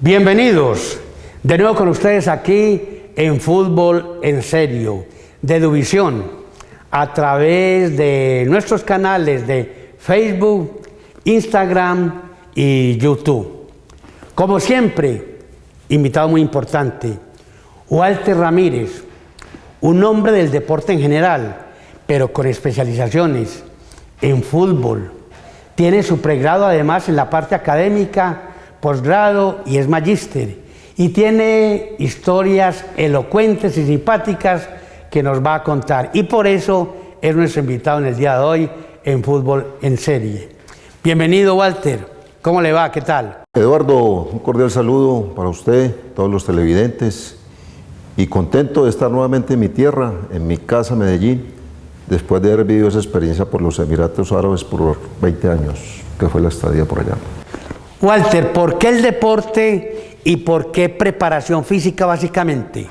Bienvenidos de nuevo con ustedes aquí en Fútbol en Serio, de Eduvisión, a través de nuestros canales de Facebook, Instagram y YouTube. Como siempre, invitado muy importante, Walter Ramírez, un hombre del deporte en general, pero con especializaciones en fútbol. Tiene su pregrado además en la parte académica, posgrado y es magíster. Y tiene historias elocuentes y simpáticas que nos va a contar. Y por eso es nuestro invitado en el día de hoy en Fútbol en Serie. Bienvenido, Walter. ¿Cómo le va? ¿Qué tal? Eduardo, un cordial saludo para usted, todos los televidentes. Y contento de estar nuevamente en mi tierra, en mi casa, Medellín, después de haber vivido esa experiencia por los Emiratos Árabes por 20 años, que fue la estadía por allá. Walter, ¿por qué el deporte y por qué preparación física básicamente?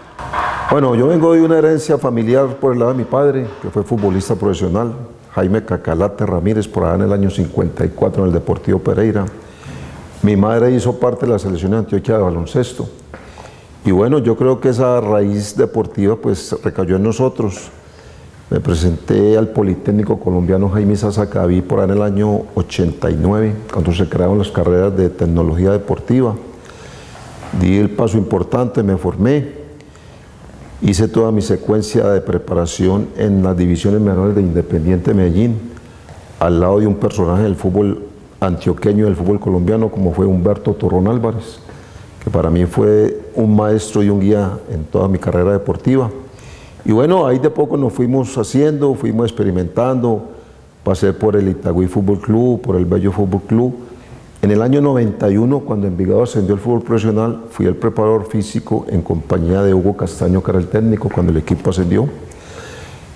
Bueno, yo vengo de una herencia familiar por el lado de mi padre, que fue futbolista profesional, Jaime Cacalate Ramírez, por allá en el año 54 en el Deportivo Pereira. Mi madre hizo parte de la selección de Antioquia de baloncesto. Y bueno, yo creo que esa raíz deportiva pues recayó en nosotros. Me presenté al Politécnico Colombiano Jaime Sasacaví por ahí en el año 89, cuando se crearon las carreras de tecnología deportiva. Di el paso importante, me formé, hice toda mi secuencia de preparación en las divisiones menores de Independiente Medellín, al lado de un personaje del fútbol antioqueño, del fútbol colombiano, como fue Humberto Torrón Álvarez, que para mí fue un maestro y un guía en toda mi carrera deportiva. Y bueno, ahí de poco nos fuimos haciendo, fuimos experimentando, pasé por el Itagüí Fútbol Club, por el Bello Fútbol Club. En el año 91, cuando Envigado ascendió al fútbol profesional, fui el preparador físico en compañía de Hugo Castaño, que era el técnico cuando el equipo ascendió.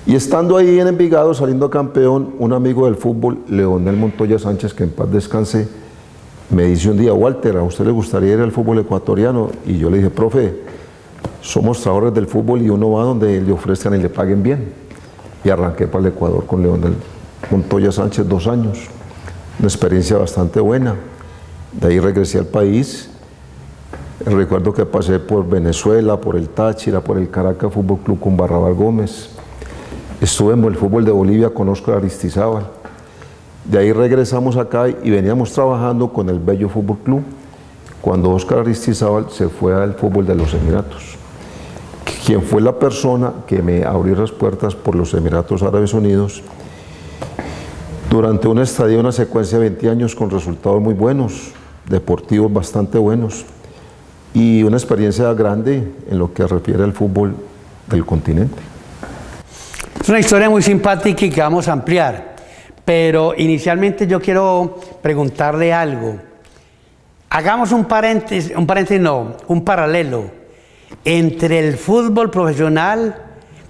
Y estando ahí en Envigado, saliendo campeón, un amigo del fútbol, Leonel Montoya Sánchez, que en paz descanse, me dice un día: Walter, ¿a usted le gustaría ir al fútbol ecuatoriano? Y yo le dije: profe, somos trabajadores del fútbol y uno va donde le ofrezcan y le paguen bien. Y arranqué para el Ecuador con Leonel Montoya Sánchez 2 años, una experiencia bastante buena. De ahí regresé al país. Recuerdo que pasé por Venezuela, por el Táchira, por el Caracas Fútbol Club con Barrabás Gómez. Estuve en el fútbol de Bolivia con Óscar Aristizábal. De ahí regresamos acá y veníamos trabajando con el Bello Fútbol Club cuando Óscar Aristizábal se fue al fútbol de los Emiratos, quien fue la persona que me abrió las puertas por los Emiratos Árabes Unidos durante una estadía, una secuencia de 20 años con resultados muy buenos, deportivos bastante buenos y una experiencia grande en lo que refiere al fútbol del continente. Es una historia muy simpática y que vamos a ampliar, pero inicialmente yo quiero preguntarle algo. Hagamos un paralelo entre el fútbol profesional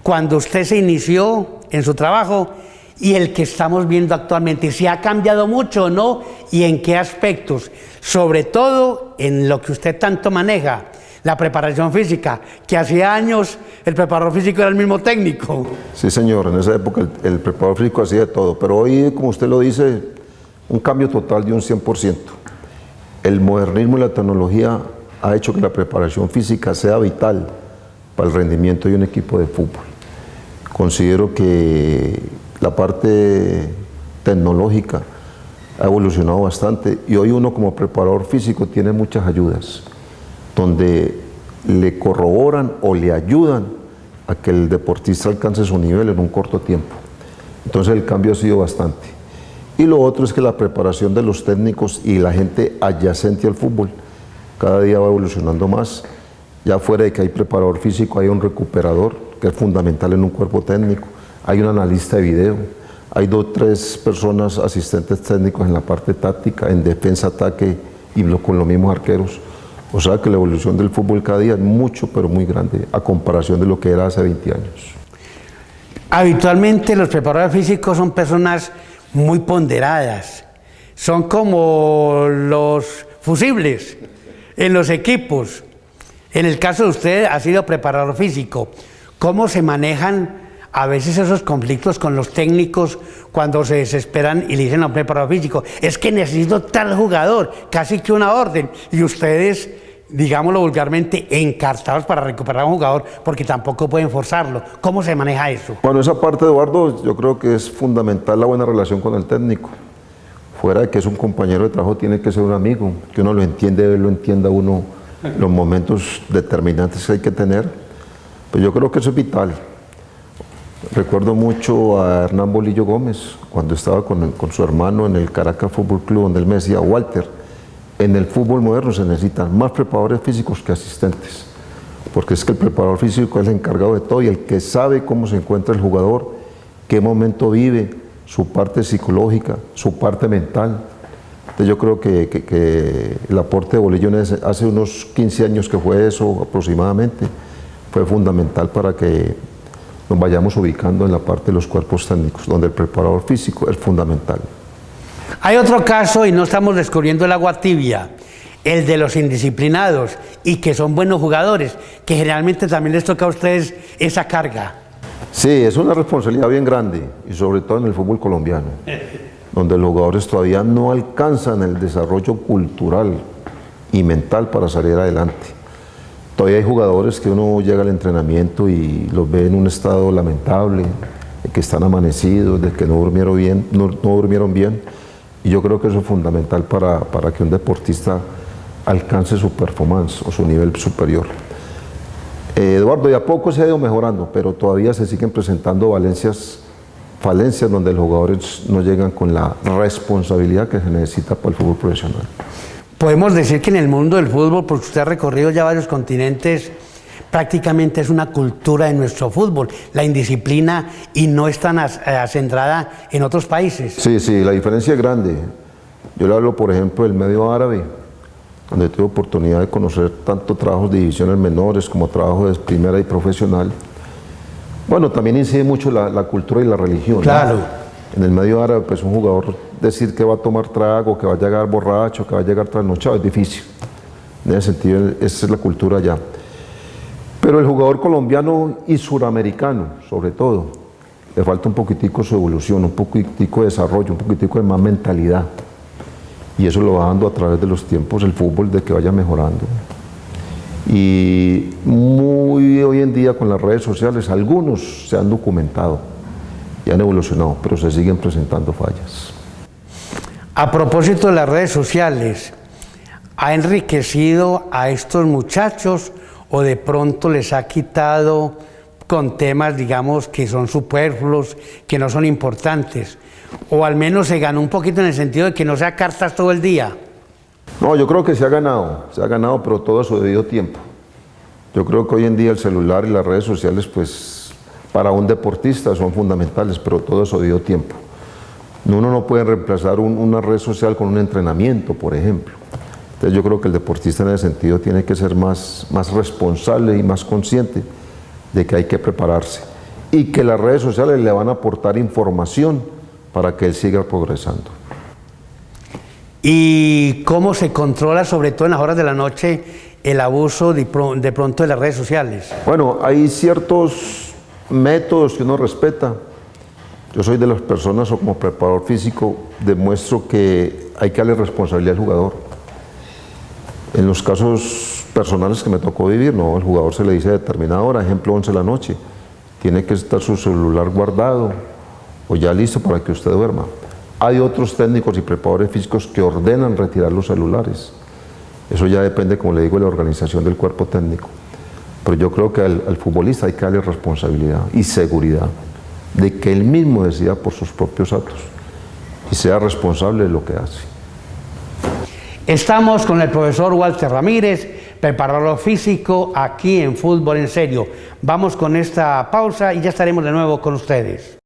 cuando usted se inició en su trabajo y el que estamos viendo actualmente. ¿Si ha cambiado mucho o no? ¿Y en qué aspectos? Sobre todo en lo que usted tanto maneja, la preparación física, que hacía años el preparador físico era el mismo técnico. Sí, señor, en esa época el preparador físico hacía de todo, pero hoy, como usted lo dice, un cambio total de un 100%. El modernismo y la tecnología ha hecho que la preparación física sea vital para el rendimiento de un equipo de fútbol. Considero que la parte tecnológica ha evolucionado bastante y hoy uno como preparador físico tiene muchas ayudas donde le corroboran o le ayudan a que el deportista alcance su nivel en un corto tiempo. Entonces el cambio ha sido bastante. Y lo otro es que la preparación de los técnicos y la gente adyacente al fútbol cada día va evolucionando más. Ya fuera de que hay preparador físico, hay un recuperador, que es fundamental en un cuerpo técnico, hay un analista de video, hay 2 o 3 personas, asistentes técnicos en la parte táctica, en defensa, ataque y con los mismos arqueros. O sea que la evolución del fútbol cada día es mucho, pero muy grande, a comparación de lo que era hace 20 años. Habitualmente los preparadores físicos son personas muy ponderadas, son como los fusibles en los equipos. En el caso de usted ha sido preparador físico. ¿Cómo se manejan a veces esos conflictos con los técnicos cuando se desesperan y le dicen a un preparador físico: es que necesito tal jugador, casi que una orden, y ustedes digámoslo vulgarmente, encartados para recuperar a un jugador porque tampoco pueden forzarlo. ¿Cómo se maneja eso? Bueno, esa parte, Eduardo, yo creo que es fundamental la buena relación con el técnico. Fuera de que es un compañero de trabajo, tiene que ser un amigo, que uno lo entiende, lo entienda uno los momentos determinantes que hay que tener. Pues yo creo que eso es vital. Recuerdo mucho a Hernán Bolillo Gómez, cuando estaba con su hermano en el Caracas Fútbol Club, donde él me decía: Walter, en el fútbol moderno se necesitan más preparadores físicos que asistentes, porque es que el preparador físico es el encargado de todo y el que sabe cómo se encuentra el jugador, qué momento vive, su parte psicológica, su parte mental. Entonces yo creo que el aporte de Bolillo hace unos 15 años que fue eso aproximadamente, fue fundamental para que nos vayamos ubicando en la parte de los cuerpos técnicos, donde el preparador físico es fundamental. Hay otro caso, y no estamos descubriendo el agua tibia, el de los indisciplinados y que son buenos jugadores, que generalmente también les toca a ustedes esa carga. Sí, es una responsabilidad bien grande, y sobre todo en el fútbol colombiano, donde los jugadores todavía no alcanzan el desarrollo cultural y mental para salir adelante. Todavía hay jugadores que uno llega al entrenamiento y los ve en un estado lamentable, de que están amanecidos, de que no durmieron bien, y yo creo que eso es fundamental para que un deportista alcance su performance o su nivel superior. Eduardo, de a poco se ha ido mejorando, pero todavía se siguen presentando falencias donde los jugadores no llegan con la responsabilidad que se necesita para el fútbol profesional. Podemos decir que en el mundo del fútbol, porque usted ha recorrido ya varios continentes, prácticamente es una cultura de nuestro fútbol, la indisciplina, y no es tan acendrada en otros países. Sí, la diferencia es grande. Yo le hablo, por ejemplo, del medio árabe, donde tuve oportunidad de conocer tanto trabajos de divisiones menores como trabajo de primera y profesional. Bueno, también incide mucho la cultura y la religión. Claro. ¿No? En el medio árabe, pues un jugador decir que va a tomar trago, que va a llegar borracho, que va a llegar trasnochado, es difícil. En ese sentido, esa es la cultura allá. Pero el jugador colombiano y suramericano, sobre todo, le falta un poquitico su evolución, un poquitico de desarrollo, un poquitico de más mentalidad. Y eso lo va dando a través de los tiempos el fútbol, de que vaya mejorando. Y muy hoy en día con las redes sociales, algunos se han documentado y han evolucionado, pero se siguen presentando fallas. A propósito de las redes sociales, ¿ha enriquecido a estos muchachos o de pronto les ha quitado con temas, digamos, que son superfluos, que no son importantes? O al menos se ganó un poquito en el sentido de que no sea cartas todo el día. No, yo creo que se ha ganado, pero todo a su debido tiempo. Yo creo que hoy en día el celular y las redes sociales, pues, para un deportista son fundamentales, pero todo a su debido tiempo. Uno no puede reemplazar una red social con un entrenamiento, por ejemplo. Entonces yo creo que el deportista en ese sentido tiene que ser más responsable y más consciente de que hay que prepararse y que las redes sociales le van a aportar información para que él siga progresando. ¿Y cómo se controla, sobre todo en las horas de la noche, el abuso de pronto de las redes sociales? Bueno, hay ciertos métodos que uno respeta. Yo soy de las personas, o como preparador físico, demuestro que hay que darle responsabilidad al jugador. En los casos personales que me tocó vivir, no, el jugador se le dice a determinada hora, ejemplo 11 de la noche, tiene que estar su celular guardado o ya listo para que usted duerma. Hay otros técnicos y preparadores físicos que ordenan retirar los celulares. Eso ya depende, como le digo, de la organización del cuerpo técnico. Pero yo creo que al futbolista hay que darle responsabilidad y seguridad de que él mismo decida por sus propios actos y sea responsable de lo que hace. Estamos con el profesor Walter Ramírez, preparador físico, aquí en Fútbol en Serio. Vamos con esta pausa y ya estaremos de nuevo con ustedes.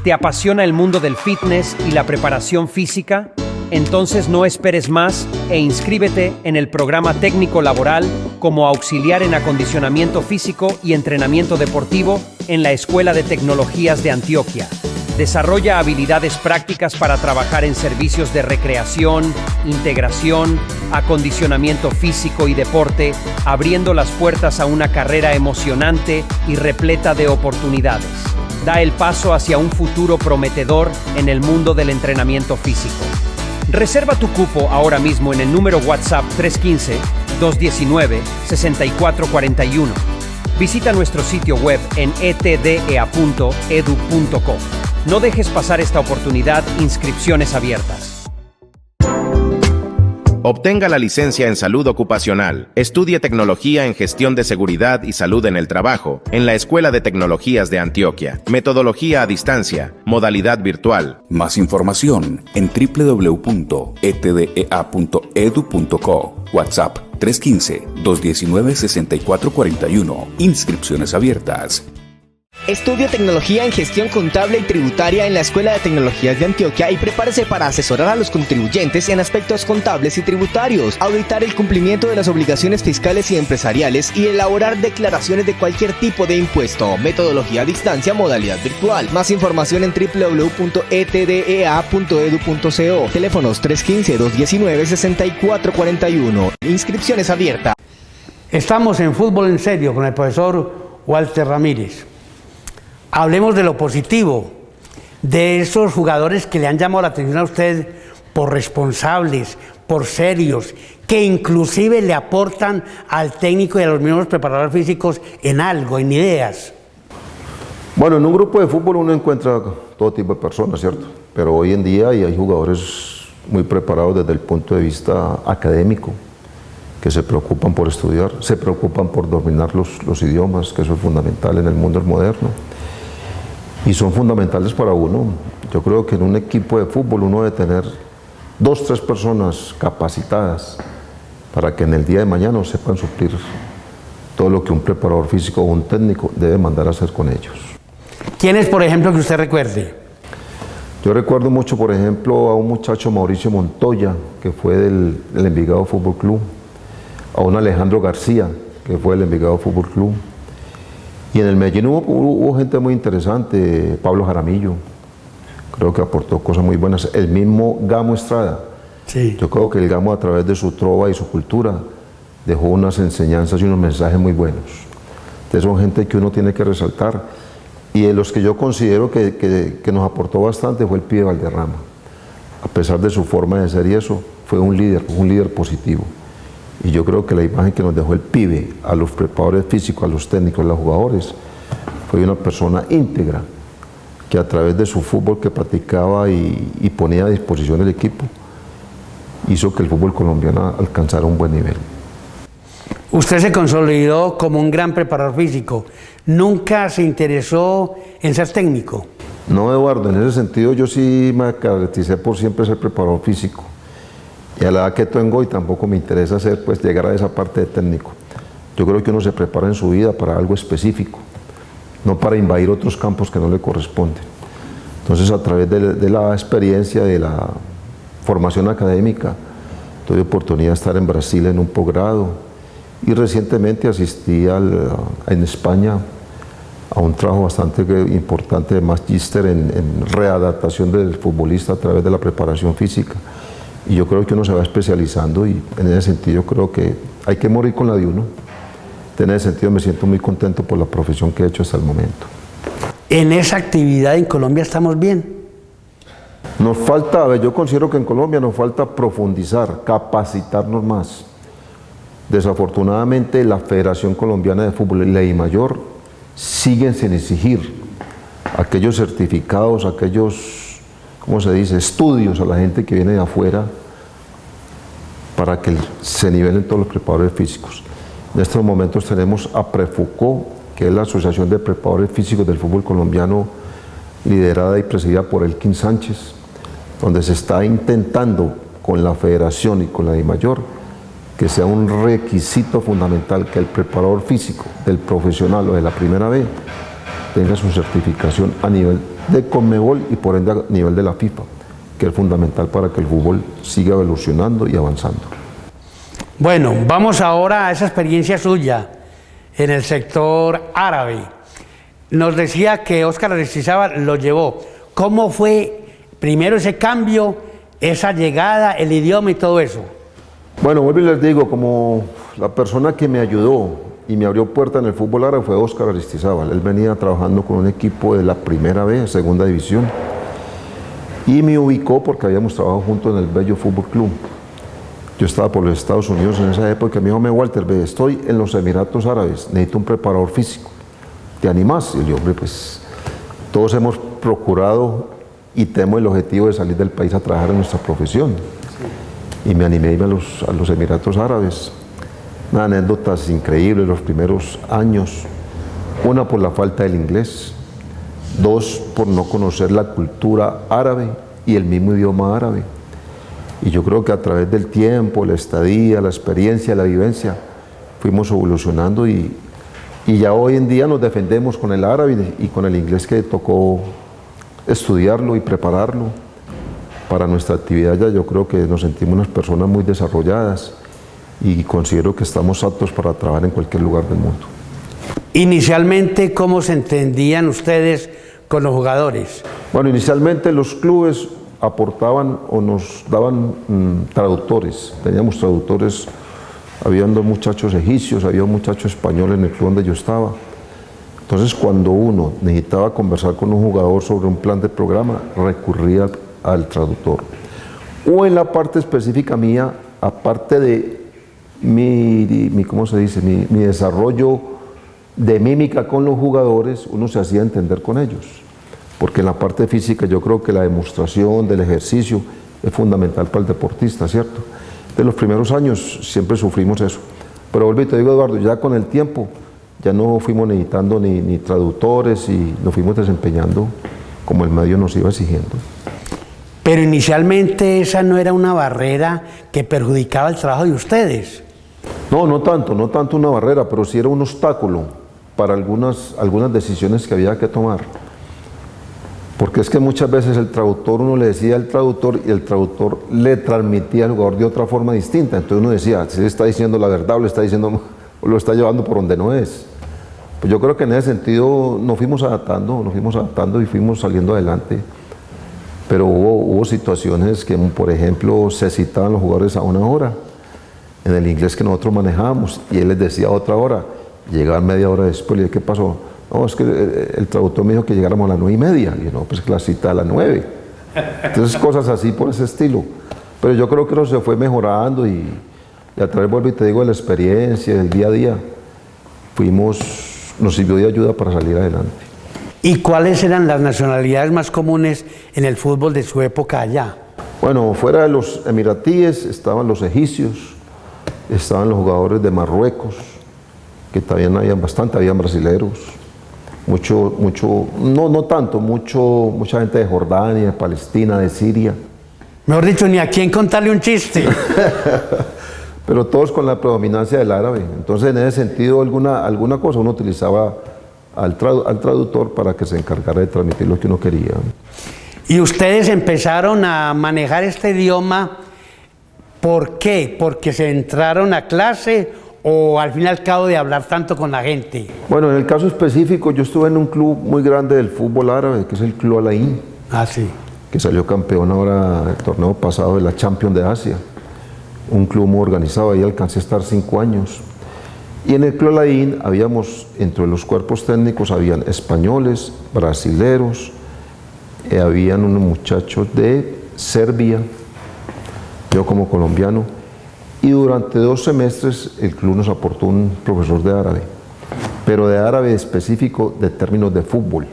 ¿Te apasiona el mundo del fitness y la preparación física? Entonces no esperes más e inscríbete en el programa técnico laboral como auxiliar en acondicionamiento físico y entrenamiento deportivo en la Escuela de Tecnologías de Antioquia. Desarrolla habilidades prácticas para trabajar en servicios de recreación, integración, acondicionamiento físico y deporte, abriendo las puertas a una carrera emocionante y repleta de oportunidades. Da el paso hacia un futuro prometedor en el mundo del entrenamiento físico. Reserva tu cupo ahora mismo en el número WhatsApp 219-6441. Visita nuestro sitio web en etdea.edu.co. No dejes pasar esta oportunidad, inscripciones abiertas. Obtenga la licencia en Salud Ocupacional. Estudie Tecnología en Gestión de Seguridad y Salud en el Trabajo en la Escuela de Tecnologías de Antioquia. Metodología a distancia, modalidad virtual. Más información en www.etdea.edu.co. WhatsApp 315-219-6441. Inscripciones abiertas. Estudie Tecnología en Gestión Contable y Tributaria en la Escuela de Tecnologías de Antioquia y prepárese para asesorar a los contribuyentes en aspectos contables y tributarios, auditar el cumplimiento de las obligaciones fiscales y empresariales y elaborar declaraciones de cualquier tipo de impuesto. Metodología a distancia, modalidad virtual. Más información en www.etdea.edu.co. Teléfonos 315-219-6441. Inscripciones abiertas. Estamos en Fútbol en Serio con el profesor Walter Ramírez. Hablemos de lo positivo, de esos jugadores que le han llamado la atención a usted por responsables, por serios, que inclusive le aportan al técnico y a los mismos preparadores físicos en algo, en ideas. Bueno, en un grupo de fútbol uno encuentra todo tipo de personas, ¿cierto? Pero hoy en día hay jugadores muy preparados desde el punto de vista académico, que se preocupan por estudiar, se preocupan por dominar los idiomas, que eso es fundamental en el mundo moderno. Y son fundamentales para uno. Yo creo que en un equipo de fútbol uno debe tener 2 o 3 personas capacitadas para que en el día de mañana sepan suplir todo lo que un preparador físico o un técnico debe mandar a hacer con ellos. ¿Quiénes, por ejemplo, que usted recuerde? Yo recuerdo mucho, por ejemplo, a un muchacho Mauricio Montoya, que fue del Envigado Fútbol Club, a un Alejandro García, que fue del Envigado Fútbol Club. Y en el Medellín hubo gente muy interesante, Pablo Jaramillo, creo que aportó cosas muy buenas. El mismo Gamo Estrada, sí. Yo creo que el Gamo a través de su trova y su cultura dejó unas enseñanzas y unos mensajes muy buenos. Entonces son gente que uno tiene que resaltar. Y de los que yo considero que nos aportó bastante fue el pibe Valderrama. A pesar de su forma de ser y eso, fue un líder positivo. Y yo creo que la imagen que nos dejó el pibe a los preparadores físicos, a los técnicos, a los jugadores, fue una persona íntegra, que a través de su fútbol que practicaba y ponía a disposición del equipo, hizo que el fútbol colombiano alcanzara un buen nivel. Usted se consolidó como un gran preparador físico. ¿Nunca se interesó en ser técnico? No, Eduardo, en ese sentido yo sí me caractericé por siempre ser preparador físico. Y a la edad que tengo hoy tampoco me interesa llegar a esa parte de técnico. Yo creo que uno se prepara en su vida para algo específico, no para invadir otros campos que no le corresponden. Entonces, a través de la experiencia, de la formación académica, tuve oportunidad de estar en Brasil en un posgrado y recientemente asistí en España a un trabajo bastante importante de magíster en readaptación del futbolista a través de la preparación física. Y yo creo que uno se va especializando y en ese sentido yo creo que hay que morir con la de uno. En ese sentido me siento muy contento por la profesión que he hecho hasta el momento. ¿En esa actividad en Colombia estamos bien? Nos falta, yo considero que en Colombia nos falta profundizar, capacitarnos más. Desafortunadamente la Federación Colombiana de Fútbol y la DIMAYOR siguen sin exigir aquellos certificados, aquellos, ¿cómo se dice?, estudios a la gente que viene de afuera para que se nivelen todos los preparadores físicos. En estos momentos tenemos a Prefuco, que es la Asociación de Preparadores Físicos del Fútbol Colombiano, liderada y presidida por Elkin Sánchez, donde se está intentando con la Federación y con la DIMAYOR que sea un requisito fundamental que el preparador físico del profesional o de la primera B tenga su certificación a nivel de Conmebol y por ende a nivel de la FIFA, que es fundamental para que el fútbol siga evolucionando y avanzando. Bueno, vamos ahora a esa experiencia suya en el sector árabe. Nos decía que Óscar Aristizábal lo llevó. ¿Cómo fue primero ese cambio, esa llegada, el idioma y todo eso? Bueno, vuelvo y les digo, como la persona que me ayudó y me abrió puerta en el fútbol árabe fue Óscar Aristizábal. Él venía trabajando con un equipo de la primera B, segunda división, y me ubicó porque habíamos trabajado juntos en el Bello Fútbol Club. Yo estaba por los Estados Unidos en esa época, me dijo, Walter, ve, estoy en los Emiratos Árabes, necesito un preparador físico, ¿te animás? Y yo, hombre, pues todos hemos procurado y tenemos el objetivo de salir del país a trabajar en nuestra profesión. Y me animé a irme a los Emiratos Árabes. Unas anécdotas increíbles los primeros años. Una, por la falta del inglés. Dos, por no conocer la cultura árabe y el mismo idioma árabe. Y yo creo que a través del tiempo, la estadía, la experiencia, la vivencia, fuimos evolucionando y ya hoy en día nos defendemos con el árabe y con el inglés que tocó estudiarlo y prepararlo para nuestra actividad. Ya yo creo que nos sentimos unas personas muy desarrolladas y considero que estamos aptos para trabajar en cualquier lugar del mundo. Inicialmente, ¿cómo se entendían ustedes con los jugadores? Bueno, inicialmente los clubes aportaban o nos daban traductores. Teníamos traductores, había dos muchachos egipcios, había un muchacho español en el club donde yo estaba. Entonces, cuando uno necesitaba conversar con un jugador sobre un plan de programa, recurría al traductor. O en la parte específica mía, aparte de ¿cómo se dice? Mi desarrollo de mímica con los jugadores, uno se hacía entender con ellos. Porque en la parte física yo creo que la demostración del ejercicio es fundamental para el deportista, ¿cierto? De los primeros años siempre sufrimos eso. Pero vuelvo y te digo, Eduardo, ya con el tiempo ya no fuimos necesitando ni traductores y nos fuimos desempeñando como el medio nos iba exigiendo. Pero inicialmente esa no era una barrera que perjudicaba el trabajo de ustedes. No, no tanto una barrera, pero sí era un obstáculo para algunas decisiones que había que tomar. Porque es que muchas veces el traductor, uno le decía al traductor y el traductor le transmitía al jugador de otra forma distinta. Entonces uno decía, si le está diciendo la verdad o lo está llevando por donde no es. Pues yo creo que en ese sentido nos fuimos adaptando y fuimos saliendo adelante. Pero hubo situaciones que, por ejemplo, se citaban los jugadores a una hora en el inglés que nosotros manejábamos y él les decía otra hora. Llegaban media hora después y ¿qué pasó? No, es que el traductor me dijo que llegáramos a las 9:30. Y yo, no, pues que la cita a las 9. Entonces cosas así por ese estilo. Pero yo creo que eso se fue mejorando y a través, vuelvo y te digo, de la experiencia, del día a día, nos sirvió de ayuda para salir adelante. ¿Y cuáles eran las nacionalidades más comunes en el fútbol de su época allá? Bueno, fuera de los emiratíes estaban los egipcios, estaban los jugadores de Marruecos, que también habían bastante, habían brasileros, mucha gente de Jordania, de Palestina, de Siria. Mejor dicho, ni a quién contarle un chiste. Pero todos con la predominancia del árabe. Entonces, en ese sentido, alguna cosa uno utilizaba al traductor para que se encargara de transmitir lo que uno quería. ¿Y ustedes empezaron a manejar este idioma? ¿Por qué? ¿Porque se entraron a clase o al fin y al cabo de hablar tanto con la gente? Bueno, en el caso específico, yo estuve en un club muy grande del fútbol árabe, que es el Club Al Ain. Ah, sí. Que salió campeón ahora el torneo pasado de la Champions de Asia. Un club muy organizado, ahí alcancé a estar 5 años. Y en el Club Al Ain habíamos, entre los cuerpos técnicos, habían españoles, brasileros, habían unos muchachos de Serbia, yo como colombiano, y durante 2 semestres el club nos aportó un profesor de árabe, pero de árabe específico de términos de fútbol.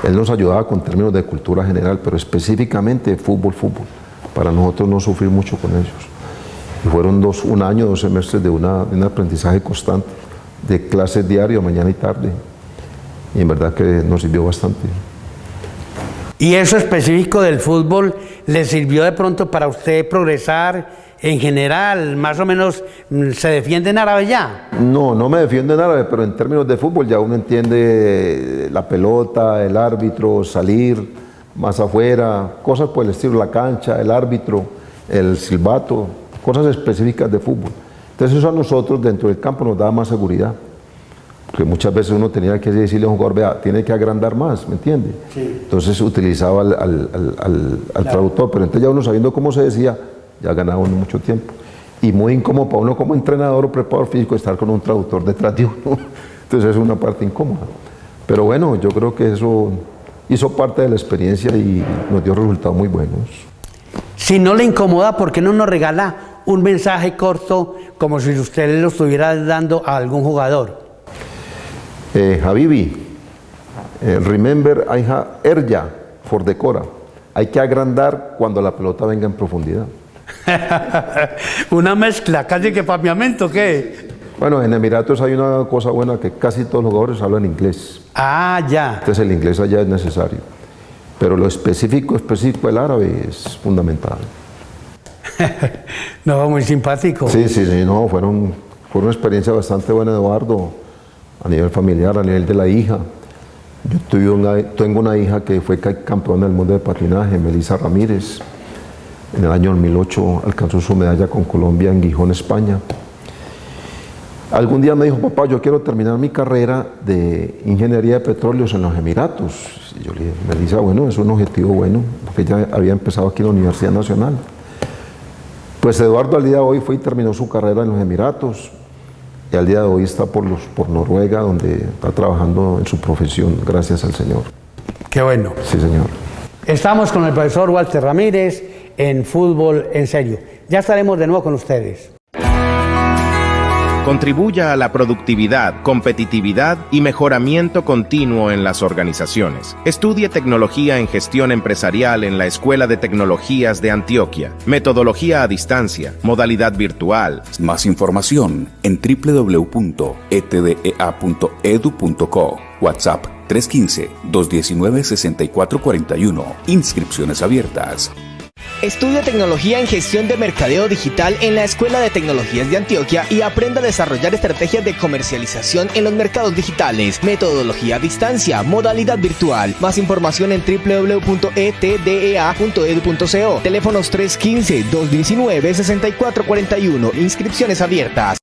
Él nos ayudaba con términos de cultura general, pero específicamente fútbol, para nosotros no sufrir mucho con ellos. Y fueron 1 año, 2 semestres de un aprendizaje constante, de clases diarias, mañana y tarde, y en verdad que nos sirvió bastante. ¿Y eso específico del fútbol le sirvió de pronto para usted progresar en general? ¿Más o menos se defiende en árabe ya? No me defiendo en árabe, pero en términos de fútbol ya uno entiende la pelota, el árbitro, salir más afuera, cosas por el estilo, la cancha, el árbitro, el silbato, cosas específicas de fútbol. Entonces eso a nosotros dentro del campo nos daba más seguridad. Porque muchas veces uno tenía que decirle a un jugador, vea, tiene que agrandar más, ¿me entiende? Sí. Entonces utilizaba al traductor, pero entonces ya uno sabiendo cómo se decía, ya ganaba uno mucho tiempo. Y muy incómodo para uno como entrenador o preparador físico estar con un traductor detrás de uno. Entonces es una parte incómoda. Pero bueno, yo creo que eso hizo parte de la experiencia y nos dio resultados muy buenos. Si no le incomoda, ¿por qué no nos regala un mensaje corto como si usted lo estuviera dando a algún jugador. Habibi, remember I have area for the Cora. Hay que agrandar cuando la pelota venga en profundidad. Una mezcla, casi que papiamento, ¿qué? Bueno, en Emiratos hay una cosa buena que casi todos los jugadores hablan inglés. Ah, ya. Entonces el inglés allá es necesario. Pero lo específico del árabe es fundamental. No, muy simpático. Sí, no, fue una experiencia bastante buena, Eduardo, a nivel familiar, a nivel de la hija. Yo tengo una hija que fue campeona del mundo de patinaje, Melissa Ramírez. En el año 2008 alcanzó su medalla con Colombia en Gijón, España. Algún día me dijo, papá, yo quiero terminar mi carrera de ingeniería de petróleos en los Emiratos. Y yo le dije, Melissa, bueno, es un objetivo bueno, porque ella había empezado aquí en la Universidad Nacional. Pues Eduardo al día de hoy fue y terminó su carrera en los Emiratos. Y al día de hoy está por Noruega, donde está trabajando en su profesión, gracias al Señor. Qué bueno. Sí, señor. Estamos con el profesor Walter Ramírez en Fútbol en Serio. Ya estaremos de nuevo con ustedes. Contribuya a la productividad, competitividad y mejoramiento continuo en las organizaciones. Estudie tecnología en gestión empresarial en la Escuela de Tecnologías de Antioquia. Metodología a distancia, modalidad virtual. Más información en www.etdea.edu.co. WhatsApp 315-219-6441. Inscripciones abiertas. Estudia tecnología en gestión de mercadeo digital en la Escuela de Tecnologías de Antioquia y aprenda a desarrollar estrategias de comercialización en los mercados digitales. Metodología a distancia, modalidad virtual. Más información en www.etdea.edu.co. Teléfonos 315-219-6441. Inscripciones abiertas.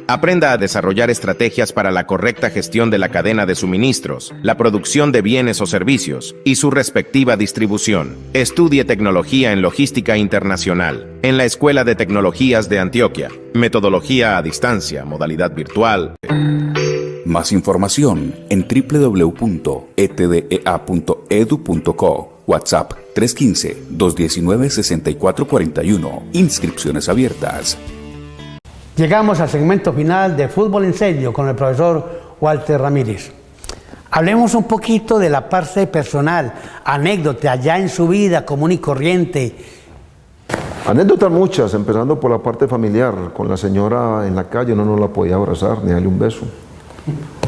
Aprenda a desarrollar estrategias para la correcta gestión de la cadena de suministros, la producción de bienes o servicios y su respectiva distribución. Estudie tecnología en logística internacional en la Escuela de Tecnologías de Antioquia. Metodología a distancia, modalidad virtual. Más información en www.etdea.edu.co. WhatsApp 315-219-6441. Inscripciones abiertas. Llegamos al segmento final de Fútbol en Serio con el profesor Walter Ramírez. Hablemos un poquito de la parte personal, anécdota allá en su vida común y corriente. Anécdotas muchas, empezando por la parte familiar. Con la señora en la calle uno no la podía abrazar ni darle un beso,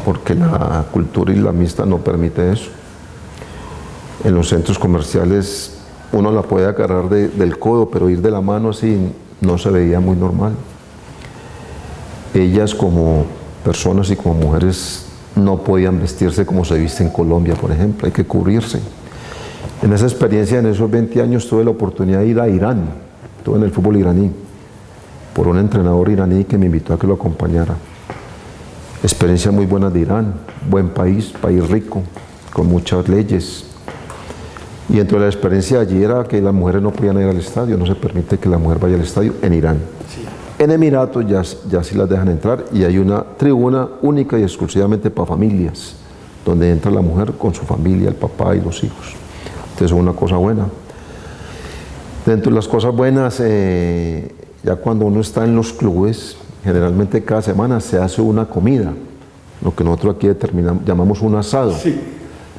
porque la cultura islamista no permite eso. En los centros comerciales uno la puede agarrar del codo, pero ir de la mano así no se veía muy normal. Ellas como personas y como mujeres no podían vestirse como se viste en Colombia, por ejemplo, hay que cubrirse. En esa experiencia, en esos 20 años, tuve la oportunidad de ir a Irán, estuve en el fútbol iraní, por un entrenador iraní que me invitó a que lo acompañara. Experiencia muy buena de Irán, buen país, país rico, con muchas leyes. Y dentro de la experiencia allí era que las mujeres no podían ir al estadio, no se permite que la mujer vaya al estadio en Irán. Sí. En Emiratos ya sí las dejan entrar y hay una tribuna única y exclusivamente para familias, donde entra la mujer con su familia, el papá y los hijos. Entonces es una cosa buena. Dentro de las cosas buenas, ya cuando uno está en los clubes, generalmente cada semana se hace una comida, lo que nosotros aquí llamamos un asado. Sí.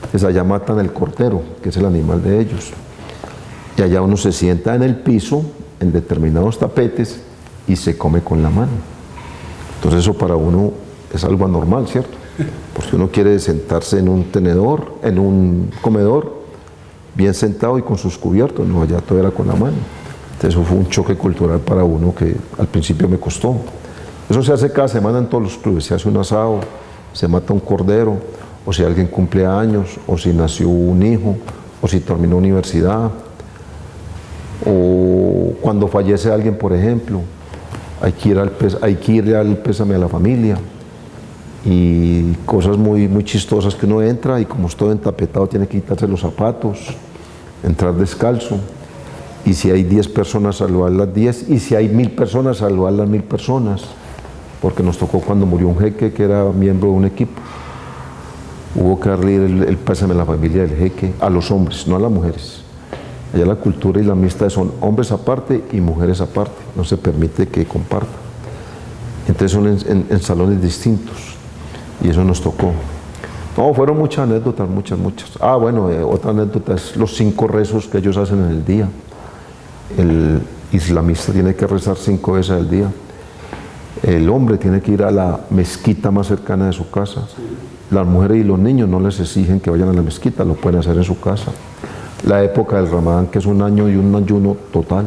Entonces allá matan el cordero, que es el animal de ellos. Y allá uno se sienta en el piso, en determinados tapetes, y se come con la mano. Entonces eso para uno es algo anormal, ¿cierto? Porque uno quiere sentarse en un tenedor, en un comedor, bien sentado y con sus cubiertos, no, allá todo era con la mano. Entonces eso fue un choque cultural para uno que al principio me costó. Eso se hace cada semana en todos los clubes, se hace un asado, se mata un cordero, o si alguien cumple años, o si nació un hijo, o si terminó universidad, o cuando fallece alguien, por ejemplo. Hay que ir al pésame a la familia y cosas muy chistosas que uno entra y como es todo entapetado tiene que quitarse los zapatos, entrar descalzo y si hay 10 personas saludar las 10 y si hay 1000 personas saludar las 1000 personas, porque nos tocó cuando murió un jeque que era miembro de un equipo. Hubo que darle el pésame a la familia del jeque, a los hombres, no a las mujeres. Allá la cultura islamista son hombres aparte y mujeres aparte, no se permite que compartan. Entonces son en salones distintos y eso nos tocó. No, fueron muchas anécdotas, muchas. Ah, bueno, otra anécdota es los 5 rezos que ellos hacen en el día. El islamista tiene que rezar 5 veces al día. El hombre tiene que ir a la mezquita más cercana de su casa. Las mujeres y los niños no les exigen que vayan a la mezquita, lo pueden hacer en su casa. La época del Ramadán, que es un año y un ayuno total.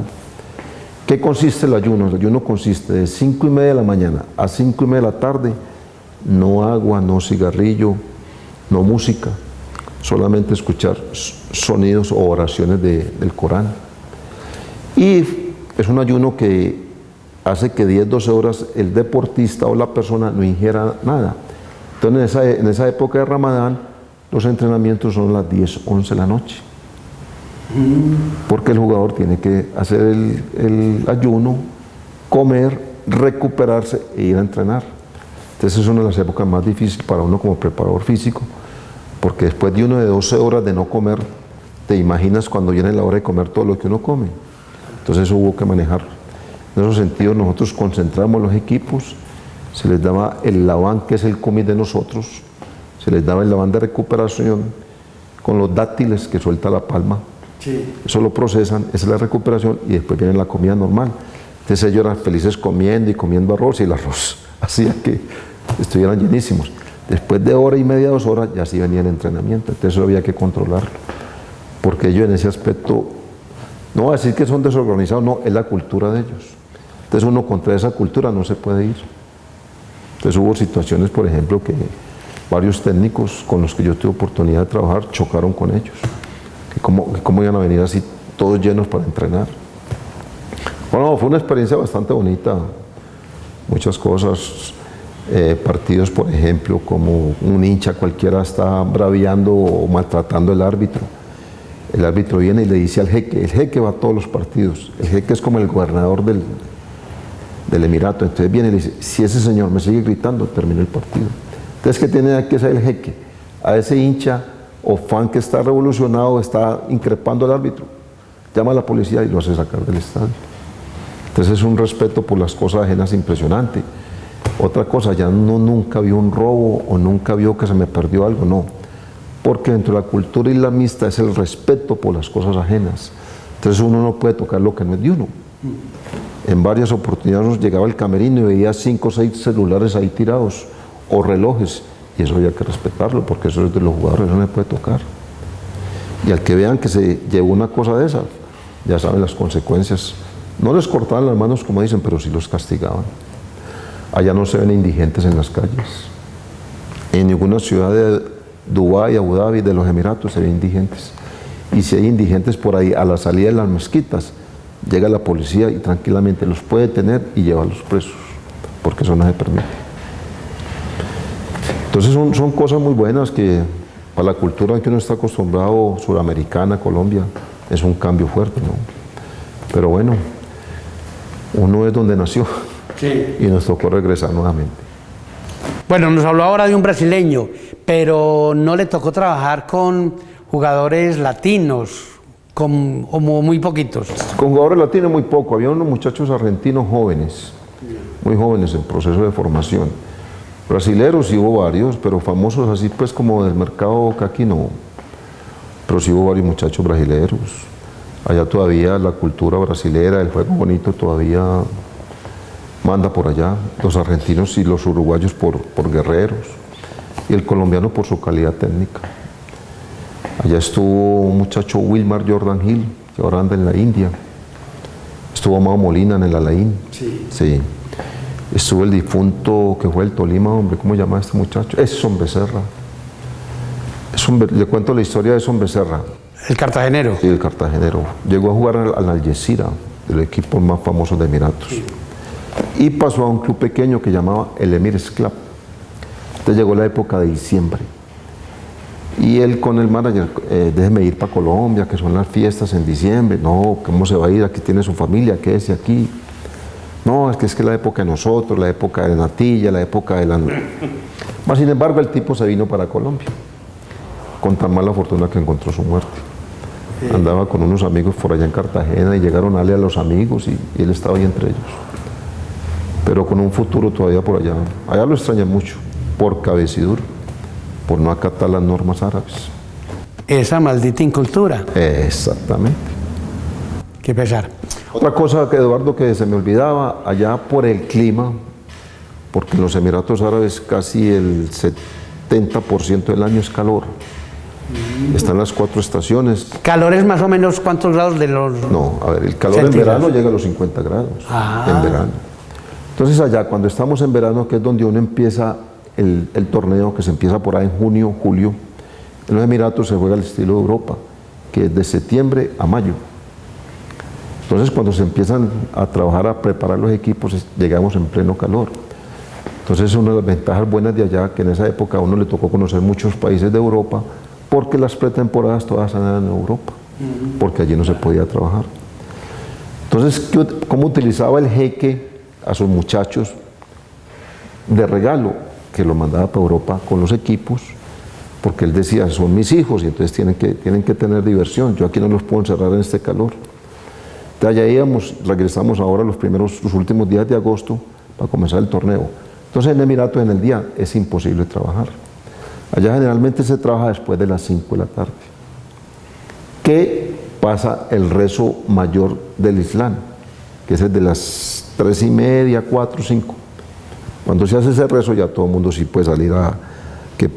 ¿Qué consiste el ayuno? El ayuno consiste de 5:30 de la mañana a 5:30 de la tarde, no agua, no cigarrillo, no música, solamente escuchar sonidos o oraciones del Corán. Y es un ayuno que hace que 10-12 horas el deportista o la persona no ingiera nada. Entonces en esa época de Ramadán los entrenamientos son las 10-11 de la noche. Porque el jugador tiene que hacer el ayuno, comer, recuperarse e ir a entrenar. Entonces es una de las épocas más difíciles para uno como preparador físico, porque después de 12 horas de no comer, te imaginas cuando viene la hora de comer todo lo que uno come. Entonces eso hubo que manejar. En esos sentidos nosotros concentramos los equipos, se les daba el laván, que es el comité de nosotros, se les daba el laván de recuperación con los dátiles que suelta la palma. Sí. Eso lo procesan, esa es la recuperación y después viene la comida normal. Entonces ellos eran felices comiendo y comiendo arroz y el arroz hacía que estuvieran llenísimos. Después de 1:30, 2 horas ya sí venía el entrenamiento, entonces eso había que controlarlo. Porque ellos en ese aspecto, no voy a decir que son desorganizados, no, es la cultura de ellos. Entonces uno contra esa cultura no se puede ir. Entonces hubo situaciones, por ejemplo, que varios técnicos con los que yo tuve oportunidad de trabajar chocaron con ellos. Que cómo iban a venir así todos llenos para entrenar. Bueno, fue una experiencia bastante bonita, muchas cosas, partidos por ejemplo, como un hincha cualquiera está braviando o maltratando al árbitro. El árbitro viene y le dice al jeque, el jeque va a todos los partidos, el jeque es como el gobernador del emirato, entonces viene y le dice, si ese señor me sigue gritando, termino el partido. Entonces, ¿qué tiene que hacer el jeque? A ese hincha o fan que está revolucionado, está increpando al árbitro, llama a la policía y lo hace sacar del estadio. Entonces es un respeto por las cosas ajenas impresionante. Otra cosa, ya uno nunca vio un robo o nunca vio que se me perdió algo, no. Porque dentro de la cultura islamista es el respeto por las cosas ajenas. Entonces uno no puede tocar lo que no es de uno. En varias oportunidades nos llegaba el camerino y veía 5 o 6 celulares ahí tirados o relojes. Y eso había que respetarlo, porque eso es de los jugadores, eso no se puede tocar. Y al que vean que se llevó una cosa de esa, ya saben las consecuencias. No les cortaban las manos como dicen, pero sí los castigaban. Allá no se ven indigentes en las calles. En ninguna ciudad de Dubái, Abu Dhabi, de los Emiratos se ven indigentes. Y si hay indigentes por ahí, a la salida de las mezquitas, llega la policía y tranquilamente los puede tener y llevarlos presos, porque eso no se permite. Entonces son cosas muy buenas que para la cultura que uno está acostumbrado, suramericana, Colombia, es un cambio fuerte, ¿no? Pero bueno, uno es donde nació, sí, y nos tocó regresar nuevamente. Bueno, nos habló ahora de un brasileño, pero no le tocó trabajar con jugadores latinos, como muy poquitos. Con jugadores latinos muy poco, había unos muchachos argentinos jóvenes, muy jóvenes en proceso de formación. Brasileros sí hubo varios, pero famosos así pues como del mercado que aquí no. Pero sí hubo varios muchachos brasileros. Allá todavía la cultura brasilera, el juego bonito todavía manda por allá. Los argentinos y los uruguayos por guerreros. Y el colombiano por su calidad técnica. Allá estuvo un muchacho Wilmar Jordan Hill, que ahora anda en la India. Estuvo Mao Molina en el Alain. Sí. Sí. Estuvo el difunto que fue el Tolima, hombre, ¿cómo llama este muchacho? Edson Becerra. Le cuento la historia de Edson Becerra. ¿El cartagenero? Sí, el cartagenero. Llegó a jugar al Algeciras, el equipo más famoso de Emiratos. Sí. Y pasó a un club pequeño que llamaba el Emirates Club. Entonces llegó la época de diciembre. Y él con el manager, déjeme ir para Colombia, que son las fiestas en diciembre. No, ¿cómo se va a ir? Aquí tiene su familia, quédese aquí. No, es que la época de nosotros, la época de Natilla, la época de la... Mas, sin embargo, el tipo se vino para Colombia, con tan mala fortuna que encontró su muerte. Andaba con unos amigos por allá en Cartagena y llegaron a darle a los amigos y él estaba ahí entre ellos. Pero con un futuro todavía por allá. Allá lo extrañan mucho, por cabeciduro, por no acatar las normas árabes. Esa maldita incultura. Exactamente. Qué pesar. Otra cosa que, Eduardo, que se me olvidaba, allá por el clima, porque en los Emiratos Árabes casi el 70% del año es calor. Están las 4 estaciones. ¿Calores más o menos cuántos grados de los...? No, a ver, el calor en verano llega a los 50 grados, en verano. Entonces allá, cuando estamos en verano, que es donde uno empieza el torneo, que se empieza por ahí en junio, julio, en los Emiratos se juega al estilo de Europa, que es de septiembre a mayo. Entonces cuando se empiezan a trabajar, a preparar los equipos, llegamos en pleno calor. Entonces es una de las ventajas buenas de allá, que en esa época a uno le tocó conocer muchos países de Europa, porque las pretemporadas todas eran en Europa, porque allí no se podía trabajar. Entonces, ¿cómo utilizaba el jeque a sus muchachos de regalo? Que lo mandaba para Europa con los equipos, porque él decía, son mis hijos y entonces tienen que tener diversión, yo aquí no los puedo encerrar en este calor. Entonces allá íbamos, regresamos ahora los últimos días de agosto para comenzar el torneo. Entonces en Emiratos en el día es imposible trabajar. Allá generalmente se trabaja después de las 5 de la tarde. ¿Qué pasa el rezo mayor del Islam? Que es el de las 3:30, 4, 5. Cuando se hace ese rezo ya todo el mundo sí puede salir que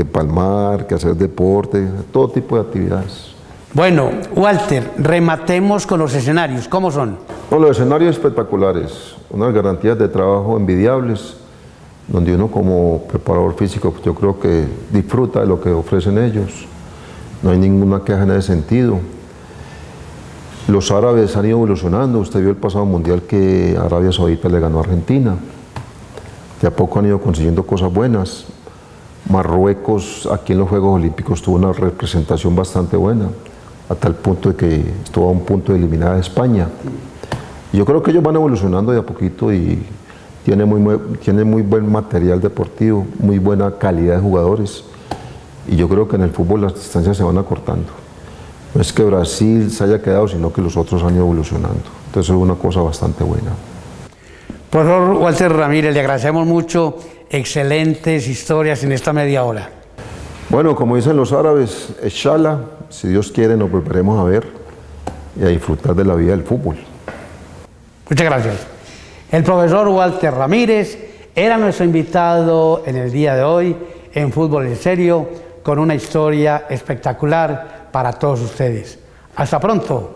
palmar, que hacer deporte, todo tipo de actividades. Bueno, Walter, rematemos con los escenarios. ¿Cómo son? Bueno, los escenarios espectaculares, unas garantías de trabajo envidiables, donde uno como preparador físico yo creo que disfruta de lo que ofrecen ellos. No hay ninguna queja en ese sentido. Los árabes han ido evolucionando. Usted vio el pasado mundial que Arabia Saudita le ganó a Argentina. De a poco han ido consiguiendo cosas buenas. Marruecos aquí en los Juegos Olímpicos tuvo una representación bastante buena, a tal punto de que estuvo a un punto de eliminar a España. Yo creo que ellos van evolucionando de a poquito y tiene muy buen material deportivo, muy buena calidad de jugadores. Y yo creo que en el fútbol las distancias se van acortando. No es que Brasil se haya quedado, sino que los otros han ido evolucionando. Entonces es una cosa bastante buena. Profesor Walter Ramírez, le agradecemos mucho. Excelentes historias en esta media hora. Bueno, como dicen los árabes, inshallah, si Dios quiere nos volveremos a ver y a disfrutar de la vida del fútbol. Muchas gracias. El profesor Walter Ramírez era nuestro invitado en el día de hoy en Fútbol en Serio, con una historia espectacular para todos ustedes. Hasta pronto.